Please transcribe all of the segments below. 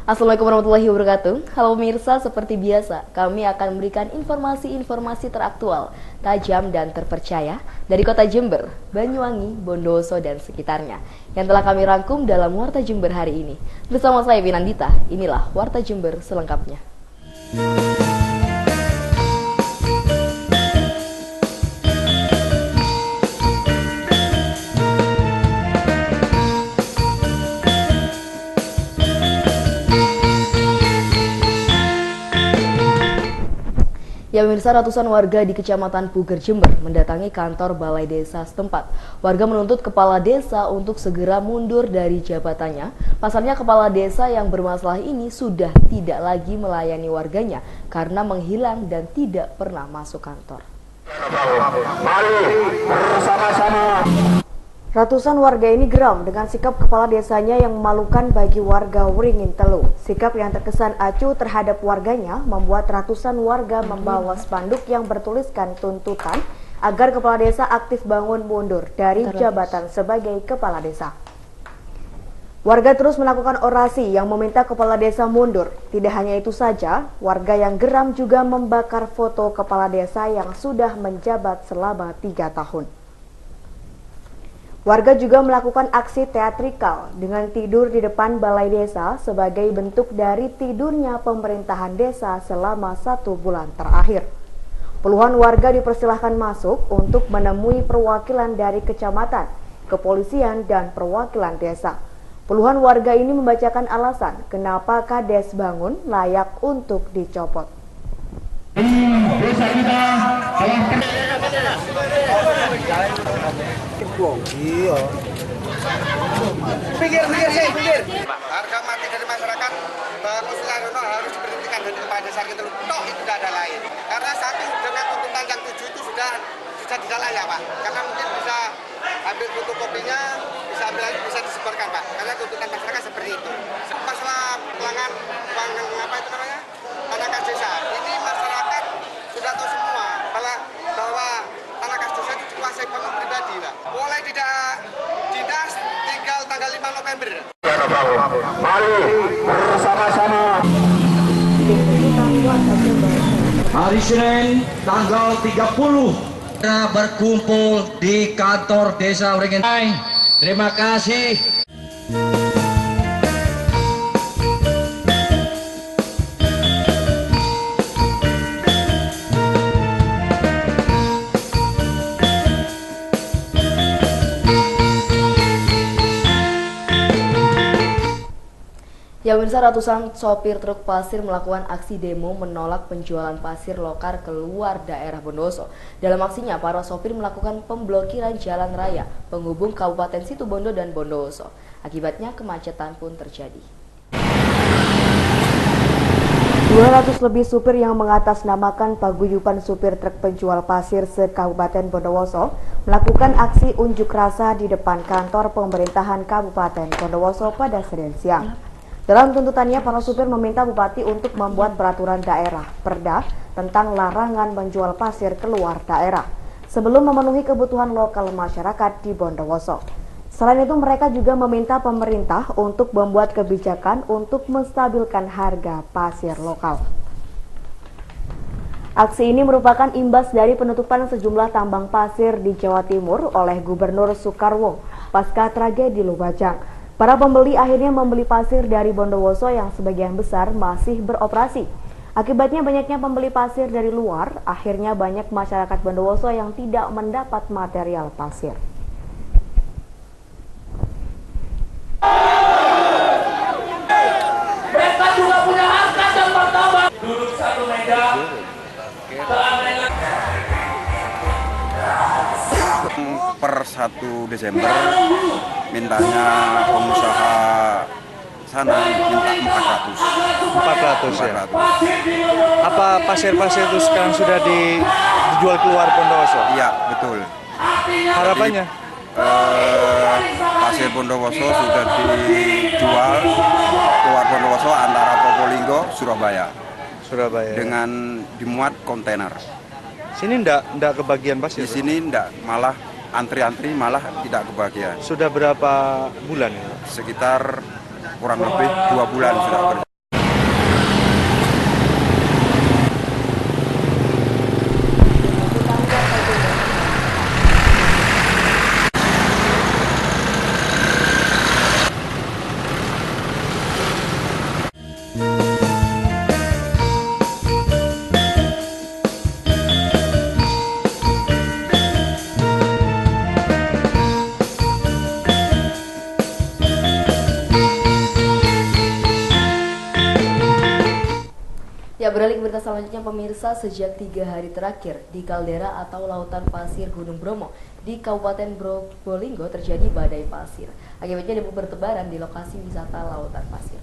Assalamualaikum warahmatullahi wabarakatuh. Halo pemirsa, seperti biasa, kami akan memberikan informasi-informasi teraktual, tajam dan terpercaya dari kota Jember, Banyuwangi, Bondowoso dan sekitarnya yang telah kami rangkum dalam Warta Jember hari ini. Bersama saya Winandita, inilah Warta Jember selengkapnya. Ya pemirsa, ratusan warga di Kecamatan Puger, Jember mendatangi kantor Balai Desa setempat. Warga menuntut kepala desa untuk segera mundur dari jabatannya. Pasalnya kepala desa yang bermasalah ini sudah tidak lagi melayani warganya karena menghilang dan tidak pernah masuk kantor. Mari bersama-sama. Ratusan warga ini geram dengan sikap kepala desanya yang memalukan bagi warga Wringin Telu. Sikap yang terkesan acuh terhadap warganya membuat ratusan warga membawa spanduk yang bertuliskan tuntutan agar kepala desa aktif bangun mundur dari jabatan sebagai kepala desa. Warga terus melakukan orasi yang meminta kepala desa mundur. Tidak hanya itu saja, warga yang geram juga membakar foto kepala desa yang sudah menjabat selama 3 tahun. Warga juga melakukan aksi teatrikal dengan tidur di depan balai desa sebagai bentuk dari tidurnya pemerintahan desa selama 1 bulan terakhir. Puluhan warga dipersilahkan masuk untuk menemui perwakilan dari kecamatan, kepolisian, dan perwakilan desa. Puluhan warga ini membacakan alasan kenapa Kades Bangun layak untuk dicopot. Desa kita Iya. Pinggir. Harga mati dari masyarakat Muslilah Rono harus diberhentikan dari kepala desa kita. Toh itu tidak ada lain. Karena satu dengan tuntutan yang 7 itu sudah tidak layak, Pak. Karena mungkin bisa ambil fotokopinya, bisa disebarkan, Pak. Karena tuntutan masyarakat seperti itu. Masalah pelanggan tanah kas desa. Ini masyarakat sudah tahu semua bahwa tanah kas desa itu dikuasai bank pribadi, Pak. Mulai tidak dinas tinggal tanggal 5 November. Mari bersama-sama. Hari Senin tanggal 30 kita berkumpul di kantor desa Wringin. Terima kasih. Ya pemirsa, ratusan sopir truk pasir melakukan aksi demo menolak penjualan pasir lokal keluar daerah Bondowoso. Dalam aksinya, para sopir melakukan pemblokiran jalan raya penghubung Kabupaten Situbondo dan Bondowoso. Akibatnya kemacetan pun terjadi. 200 lebih supir yang mengatasnamakan paguyuban supir truk penjual pasir se-Kabupaten Bondowoso melakukan aksi unjuk rasa di depan kantor pemerintahan Kabupaten Bondowoso pada Senin siang. Dalam tuntutannya, para supir meminta Bupati untuk membuat peraturan daerah (Perda) tentang larangan menjual pasir keluar daerah sebelum memenuhi kebutuhan lokal masyarakat di Bondowoso. Selain itu, mereka juga meminta pemerintah untuk membuat kebijakan untuk menstabilkan harga pasir lokal. Aksi ini merupakan imbas dari penutupan sejumlah tambang pasir di Jawa Timur oleh Gubernur Soekarwo pasca tragedi Lumajang. Para pembeli akhirnya membeli pasir dari Bondowoso yang sebagian besar masih beroperasi. Akibatnya banyaknya pembeli pasir dari luar, akhirnya banyak masyarakat Bondowoso yang tidak mendapat material pasir. Mereka juga punya harkat dan martabat. Duduk satu meja. Per 1 Desember mintanya pengusaha sana minta 400 ya. Apa pasir-pasir itu sekarang sudah dijual keluar Bondowoso? Iya, betul. Harapannya? Pasir Bondowoso sudah dijual keluar Bondowoso antara Probolinggo, Surabaya dengan dimuat kontainer. Sini enggak kebagian pasir? Di sini enggak, malah antri-antri malah tidak kebagian. Sudah berapa bulan? Sekitar kurang lebih 2 bulan sudah kerja. Beralih ke berita selanjutnya, pemirsa, sejak 3 hari terakhir di kaldera atau lautan pasir Gunung Bromo di Kabupaten Probolinggo terjadi badai pasir. Akibatnya debu bertebaran di lokasi wisata lautan pasir.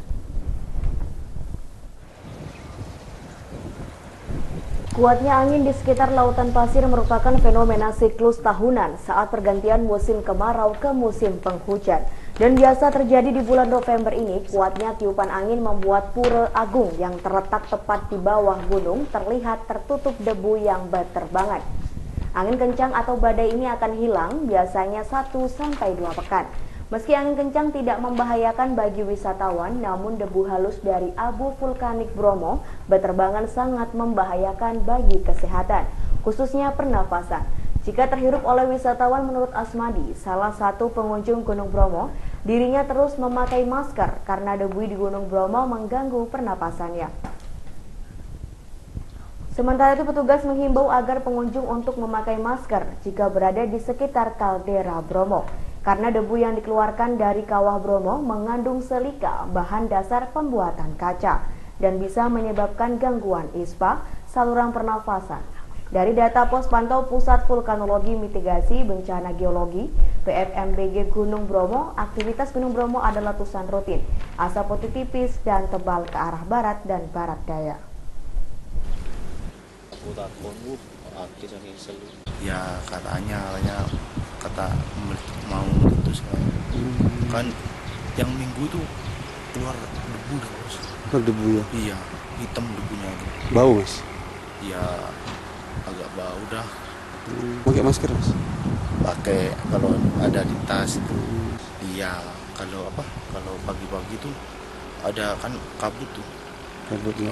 Kuatnya angin di sekitar lautan pasir merupakan fenomena siklus tahunan saat pergantian musim kemarau ke musim penghujan. Dan biasa terjadi di bulan November ini, kuatnya tiupan angin membuat Pura Agung yang terletak tepat di bawah gunung terlihat tertutup debu yang berterbangan. Angin kencang atau badai ini akan hilang biasanya 1-2 pekan. Meski angin kencang tidak membahayakan bagi wisatawan, namun debu halus dari abu vulkanik Bromo berterbangan sangat membahayakan bagi kesehatan, khususnya pernafasan. Jika terhirup oleh wisatawan, menurut Asmadi, salah satu pengunjung Gunung Bromo, dirinya terus memakai masker karena debu di Gunung Bromo mengganggu pernapasannya. Sementara itu, petugas menghimbau agar pengunjung untuk memakai masker jika berada di sekitar kaldera Bromo. Karena debu yang dikeluarkan dari kawah Bromo mengandung silika, bahan dasar pembuatan kaca, dan bisa menyebabkan gangguan ispa, saluran pernafasan. Dari data Pos Pantau Pusat Vulkanologi Mitigasi Bencana Geologi (PVMBG) Gunung Bromo, aktivitas Gunung Bromo adalah letusan rutin, asap putih tipis dan tebal ke arah barat dan barat daya. Ya katanya kata mau meletus kan, yang minggu tuh keluar debu terus. Keluar debu ya? Iya, hitam debunya itu. Bau mas? Ya agak bau dah. Pakai masker mas? Pakai kalau ada di tas itu. Iya, kalau pagi-pagi tuh ada kan kabut tuh. Kabut ya.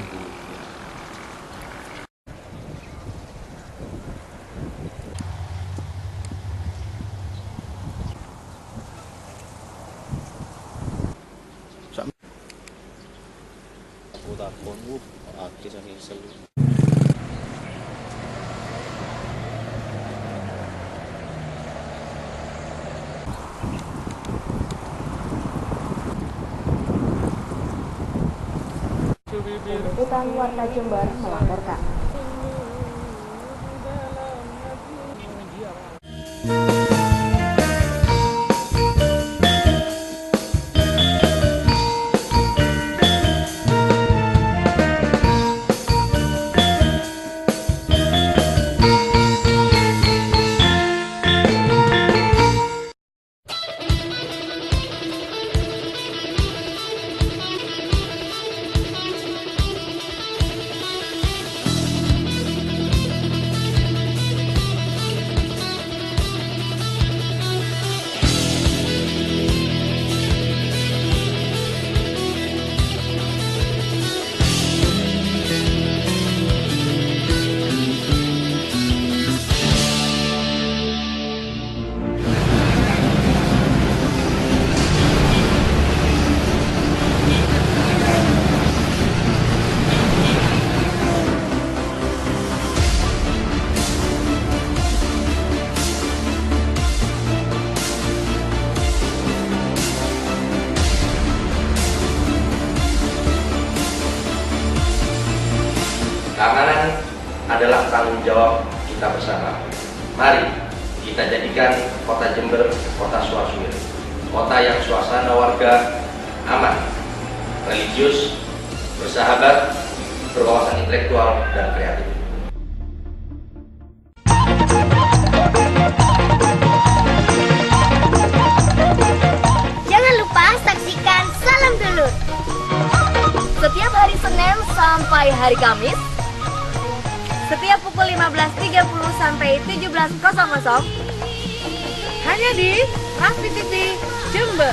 Liputan Warta Jember melaporkan. Keamanan adalah tanggung jawab kita bersama. Mari kita jadikan kota Jember kota Suaswir, kota yang suasana warga aman, religius, bersahabat, berwawasan intelektual, dan kreatif. Jangan lupa saksikan Salam Dulur setiap hari Senin sampai hari Kamis, setiap pukul 15.30 sampai 17.00 hanya di Rafi TV Jember.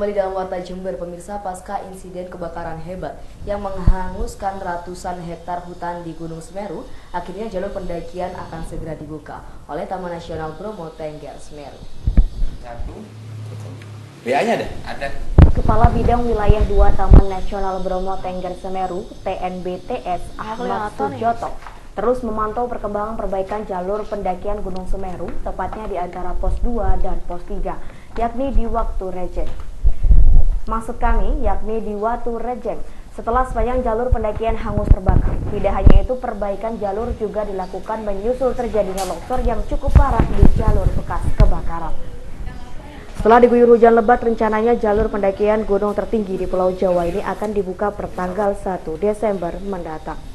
kembali dalam Warta Jember, pemirsa. Pasca insiden kebakaran hebat yang menghanguskan ratusan hektar hutan di Gunung Semeru, akhirnya jalur pendakian akan segera dibuka oleh Taman Nasional Bromo Tengger Semeru. BA-nya ada. Kepala Bidang Wilayah 2 Taman Nasional Bromo Tengger Semeru (TNBTS) Ahmad Sujoto terus memantau perkembangan perbaikan jalur pendakian Gunung Semeru, tepatnya di antara pos 2 dan pos 3. Yakni di Waktu Rejeng. Maksud kami, yakni di Watu Rejeng. Setelah sepanjang jalur pendakian hangus terbakar. Tidak hanya itu, perbaikan jalur juga dilakukan menyusul terjadinya longsor yang cukup parah di jalur bekas kebakaran. Setelah diguyur hujan lebat, rencananya jalur pendakian gunung tertinggi di Pulau Jawa ini akan dibuka pertanggal 1 Desember mendatang.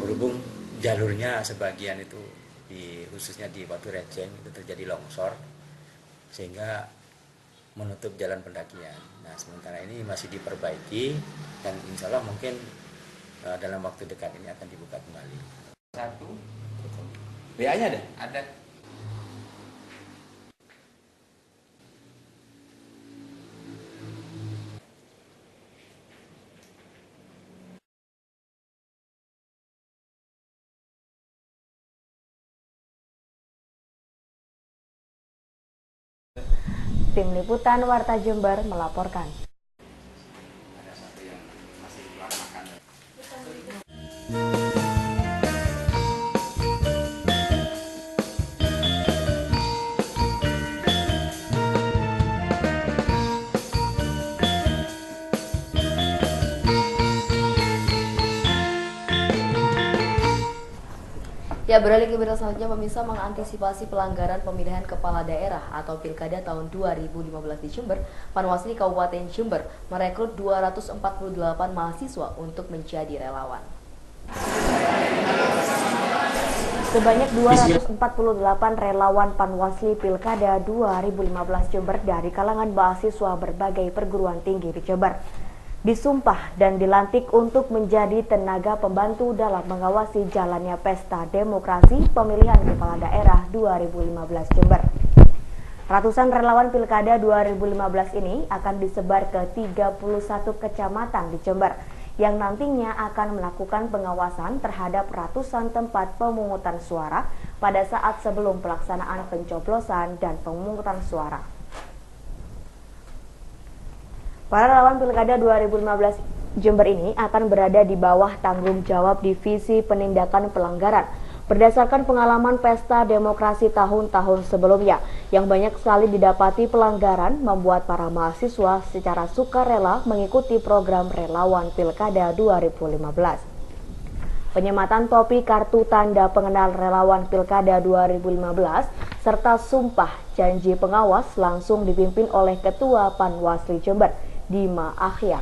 Berhubung jalurnya sebagian itu khususnya di Watu Rejeng itu terjadi longsor sehingga menutup jalan pendakian. Nah, sementara ini masih diperbaiki dan insya Allah mungkin dalam waktu dekat ini akan dibuka kembali. BA-nya ada. Tim Liputan Warta Jember melaporkan. Ya, beralih ke berita selanjutnya, pemirsa. Mengantisipasi pelanggaran pemilihan kepala daerah atau pilkada tahun 2015 di Jember, Panwasli Kabupaten Jember merekrut 248 mahasiswa untuk menjadi relawan. Sebanyak 248 relawan Panwasli Pilkada 2015 Jember dari kalangan mahasiswa berbagai perguruan tinggi di Jember disumpah dan dilantik untuk menjadi tenaga pembantu dalam mengawasi jalannya pesta demokrasi pemilihan kepala daerah 2015 Jember. Ratusan relawan Pilkada 2015 ini akan disebar ke 31 kecamatan di Jember yang nantinya akan melakukan pengawasan terhadap ratusan tempat pemungutan suara pada saat sebelum pelaksanaan pencoblosan dan pemungutan suara. Para relawan Pilkada 2015 Jember ini akan berada di bawah tanggung jawab Divisi Penindakan Pelanggaran berdasarkan pengalaman pesta demokrasi tahun-tahun sebelumnya yang banyak sekali didapati pelanggaran membuat para mahasiswa secara sukarela mengikuti program relawan Pilkada 2015. Penyematan topi kartu tanda pengenal relawan Pilkada 2015 serta sumpah janji pengawas langsung dipimpin oleh Ketua Panwasli Jember, Dima Akhyar,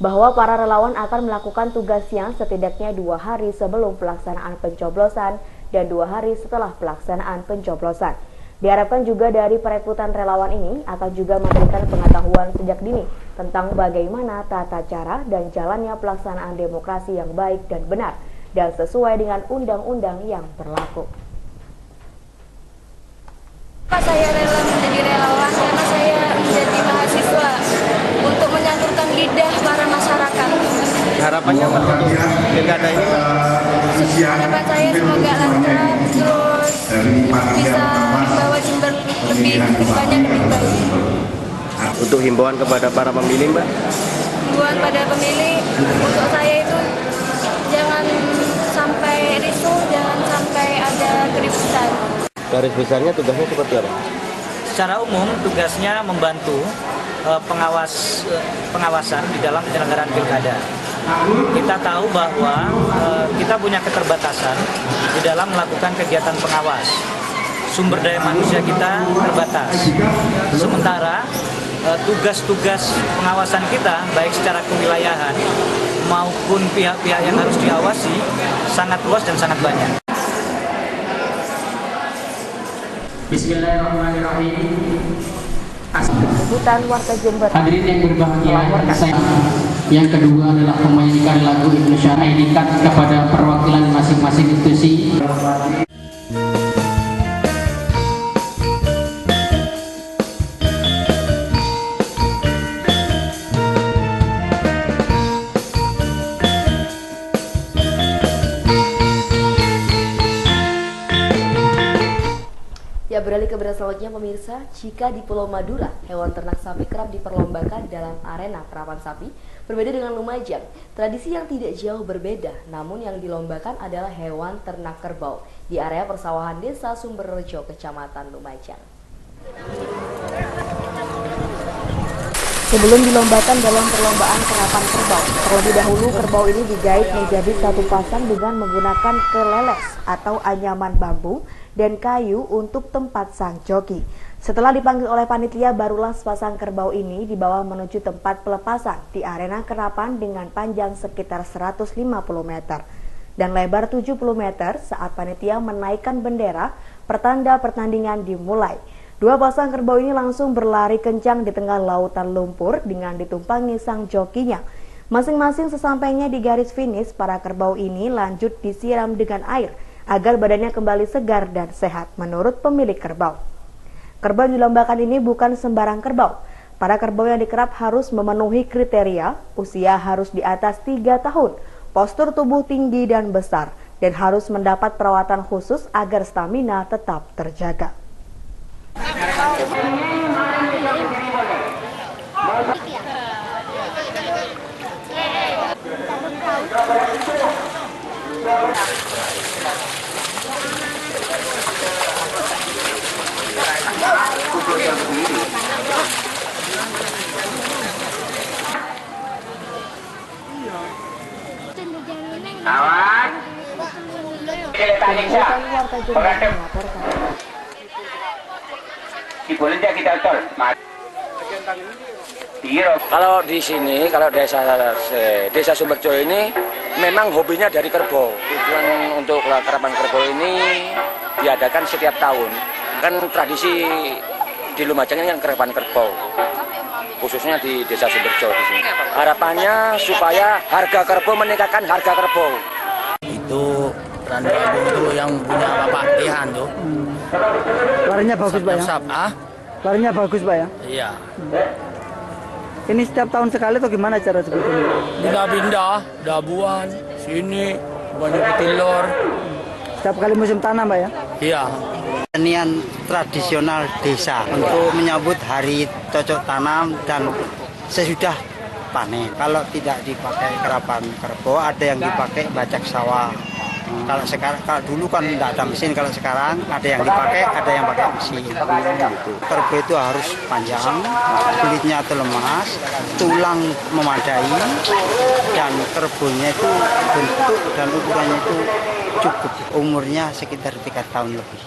bahwa para relawan akan melakukan tugasnya setidaknya 2 hari sebelum pelaksanaan pencoblosan dan 2 hari setelah pelaksanaan pencoblosan. Diharapkan juga dari perekrutan relawan ini akan juga memberikan pengetahuan sejak dini tentang bagaimana tata cara dan jalannya pelaksanaan demokrasi yang baik dan benar dan sesuai dengan undang-undang yang berlaku. Saya rela menjadi relawan karena saya menjadi mahasiswa untuk menyalurkan lidah para masyarakat. Harapannya untuk pilkada ini? Harapan saya semoga lancar, terus bisa membawa Jember lebih banyak lebih baik. Untuk himbauan kepada para pemilih, Mbak? Himbauan pada pemilih untuk saya itu jangan sampai risau, jangan sampai ada keributan. Garis besarnya tugasnya seperti apa? Secara umum tugasnya membantu pengawasan di dalam penyelenggaraan pilkada. Kita tahu bahwa kita punya keterbatasan di dalam melakukan kegiatan pengawas. Sumber daya manusia kita terbatas. Sementara tugas-tugas pengawasan kita baik secara kewilayahan maupun pihak-pihak yang harus diawasi sangat luas dan sangat banyak. Bismillahirrahmanirrahim. Liputan Warta Jember. Hadirin yang berbahagia, yang kedua adalah menyanyikan lagu Indonesia ID Card kepada perwakilan masing-masing institusi. Ya, beralih ke berita selanjutnya pemirsa, jika di Pulau Madura, hewan ternak sapi kerap diperlombakan dalam arena terapan sapi, berbeda dengan Lumajang. Tradisi yang tidak jauh berbeda, namun yang dilombakan adalah hewan ternak kerbau di area persawahan Desa Sumberrejo, Kecamatan Lumajang. Sebelum dilombakan dalam perlombaan terapan kerbau, terlebih dahulu kerbau ini digait menjadi satu pasang dengan menggunakan keleles atau anyaman bambu dan kayu untuk tempat sang joki. Setelah dipanggil oleh panitia, barulah sepasang kerbau ini dibawa menuju tempat pelepasan di arena kerapan dengan panjang sekitar 150 meter dan lebar 70 meter. Saat panitia menaikkan bendera, pertanda pertandingan dimulai. Dua pasang kerbau ini langsung berlari kencang di tengah lautan lumpur dengan ditumpangi sang jokinya. Masing-masing sesampainya di garis finish, para kerbau ini lanjut disiram dengan air agar badannya kembali segar dan sehat menurut pemilik kerbau. Kerbau yang dilombakan ini bukan sembarang kerbau. Para kerbau yang dikerap harus memenuhi kriteria, usia harus di atas 3 tahun, postur tubuh tinggi dan besar, dan harus mendapat perawatan khusus agar stamina tetap terjaga. Kawan, Kalau di sini, kalau desa Sumberrejo ini memang hobinya dari kerbau. Tujuan untuk kerapan kerbau ini diadakan setiap tahun. Kan tradisi di Lumajang ini kan kerapan kerbau, khususnya di desa Sumberrejo di sini. Harapannya supaya harga kerbau meningkatkan harga kerbau. Itu randu-randu itu yang punya Bapak Tihan tuh. Larinya bagus, Pak ya? Larinya bagus, Pak ya? Iya. Ini setiap tahun sekali atau gimana cara seperti ini? Pindah-pindah, dabuan, sini, banyak petilor. Setiap kali musim tanam, Pak ya? Iya. Kesenian tradisional desa untuk menyambut hari cocok tanam dan sesudah panen. Kalau tidak dipakai kerapan kerbau, ada yang dipakai bajak sawah. Kalau sekarang, kalau dulu kan tidak ada mesin, kalau sekarang ada yang dipakai, ada yang pakai mesin. Kerbau itu harus panjang, kulitnya itu lemas, tulang memadai, dan kerbaunya itu bentuk dan ukurannya itu cukup. Umurnya sekitar 3 tahun lebih.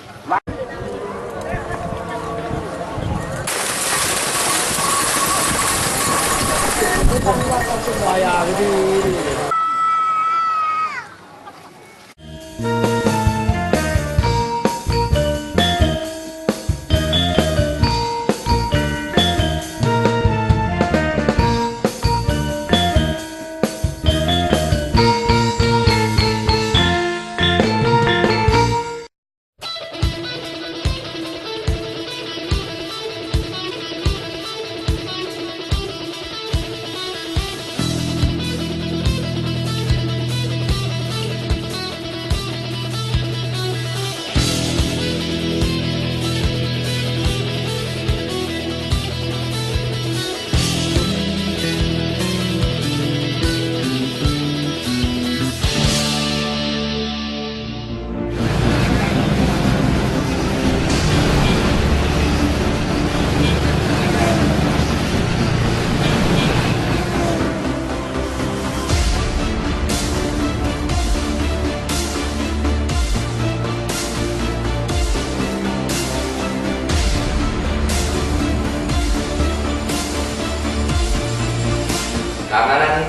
Keamanan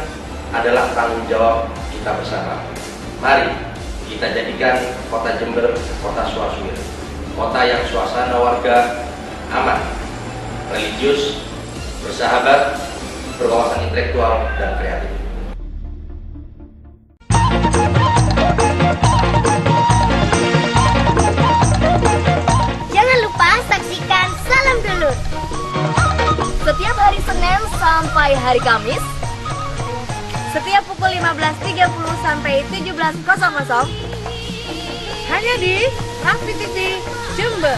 adalah tanggung jawab kita bersama. Mari kita jadikan kota Jember kota suasana, kota yang suasana warga aman, religius, bersahabat, berwawasan intelektual, dan kreatif. Jangan lupa saksikan Salam Dulur setiap hari Senin sampai hari Kamis, setiap pukul 15.30 sampai 17.00 hanya di Rafi TV Jember.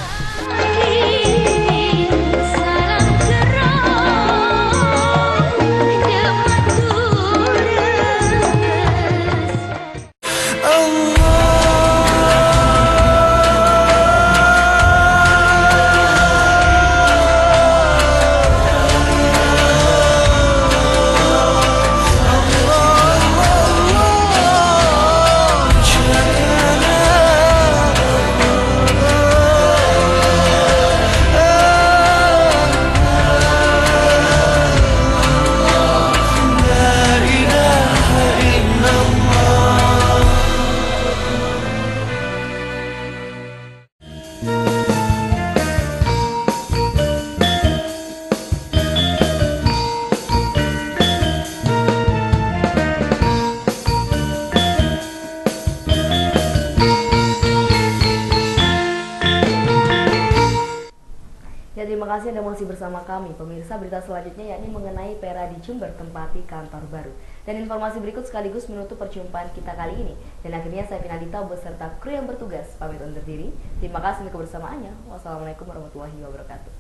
Terima kasih Anda masih bersama kami. Pemirsa, berita selanjutnya yakni mengenai Peradi Jember tempati kantor baru. Dan informasi berikut sekaligus menutup perjumpaan kita kali ini. Dan akhirnya saya Finalita beserta kru yang bertugas pamit undur diri. Terima kasih untuk kebersamaannya. Wassalamualaikum warahmatullahi wabarakatuh.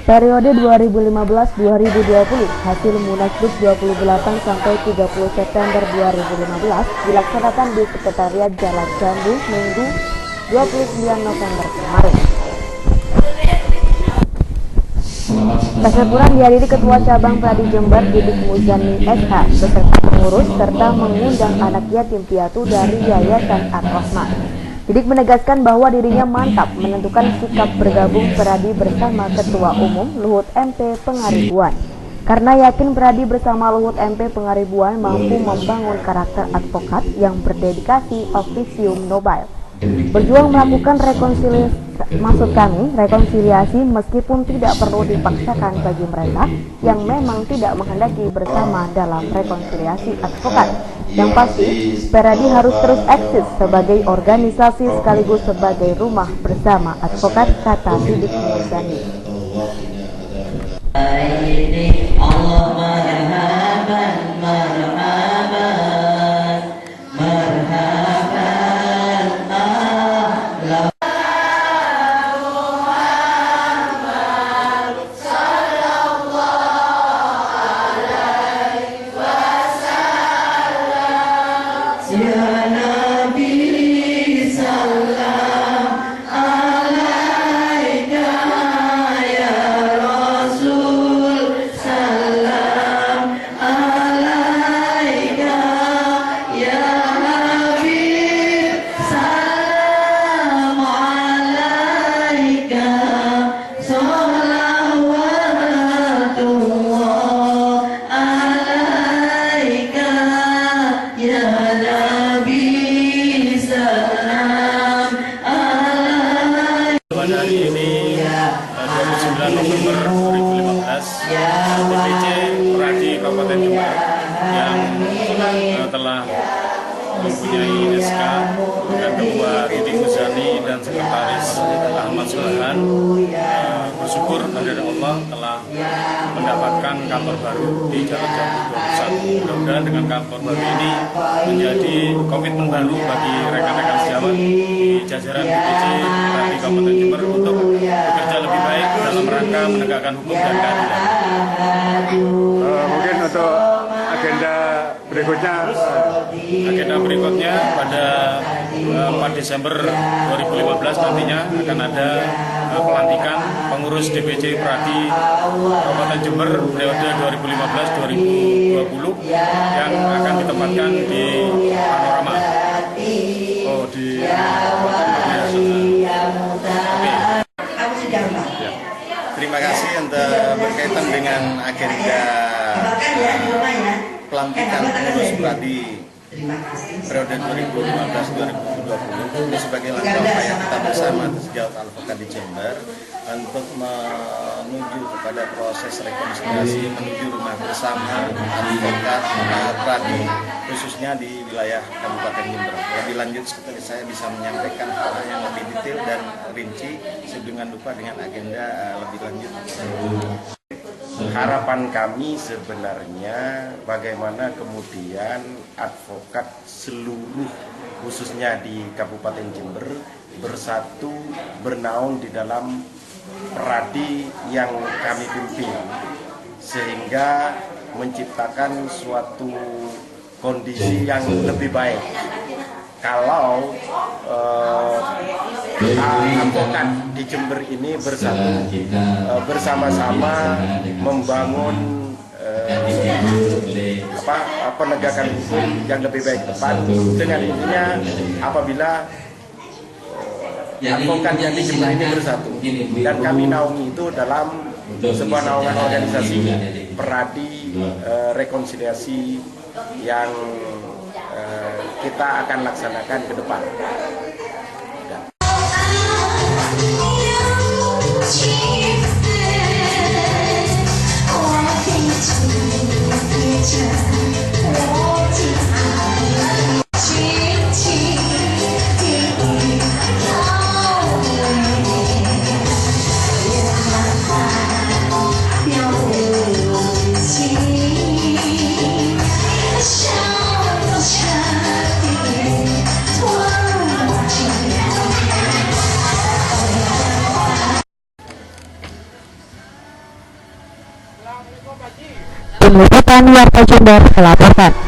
Periode 2015-2020, hasil Munaslup 28 sampai 30 September 2015 dilaksanakan di Sekretariat Jalan Jambu Minggu 29 November kemarin. Tasyakuran dihadiri Ketua Cabang Peradi Jember Didik Muzani SH beserta pengurus serta mengundang anak yatim piatu dari Yayasan Ar-Rahman. Didik menegaskan bahwa dirinya mantap menentukan sikap bergabung Peradi bersama Ketua Umum Luhut MP Pengaribuan. Karena yakin Peradi bersama Luhut MP Pengaribuan mampu membangun karakter advokat yang berdedikasi officium nobile. Berjuang melakukan rekonsiliasi meskipun tidak perlu dipaksakan bagi mereka yang memang tidak menghendaki bersama dalam rekonsiliasi advokat. Yang pasti, Peradi harus terus eksis sebagai organisasi sekaligus sebagai rumah bersama advokat, kata Didik Muzani. Pada hari ini 29 November 2015 DPC Peradi Kabupaten Jember yang telah mempunyai SK dengan Ketua Didik Muzani dan Sekretaris Ahmad Sulahan bersyukur kepada Allah telah mendapatkan kantor baru di Jalan Jambu 21. Mudah-mudahan dengan kantor baru ini menjadi komitmen baru bagi rekan-rekan sejawat di jajaran DPC Peradi Kabupaten Jember untuk bekerja lebih baik dalam rangka menegakkan hukum dan keadilan. Mungkin untuk agenda berikutnya pada 4 Desember 2015 nantinya akan ada pelantikan pengurus DPC Peradi Kabupaten Jember periode 2015-2020 yang akan ditempatkan di Panorama. Terima kasih untuk berkaitan dengan agenda pelantikan pengurus Peradi periode 2015-2020 ini sebagai langkah upaya kita bersama sejauh advokat di Jember untuk menuju kepada proses rekonsiliasi, menuju rumah bersama advokat pradi khususnya di wilayah Kabupaten Jember. Lebih lanjut seperti saya bisa menyampaikan hal yang lebih detail dan rinci dengan lupa dengan agenda lebih lanjut. Harapan kami sebenarnya bagaimana kemudian advokat seluruh khususnya di Kabupaten Jember bersatu bernaung di dalam pradi yang kami pimpin sehingga menciptakan suatu kondisi yang lebih baik. Kalau advokat di Jember ini bersatu bersama-sama membangun penegakan hukum yang lebih baik ke depan dengan intinya apabila advokat yang di Jember ini bersatu dan kami naungi itu dalam sebuah naungan organisasi pradi rekonsiliasi yang kita akan laksanakan ke depan. Tim Liputan Warta Jember melaporkan.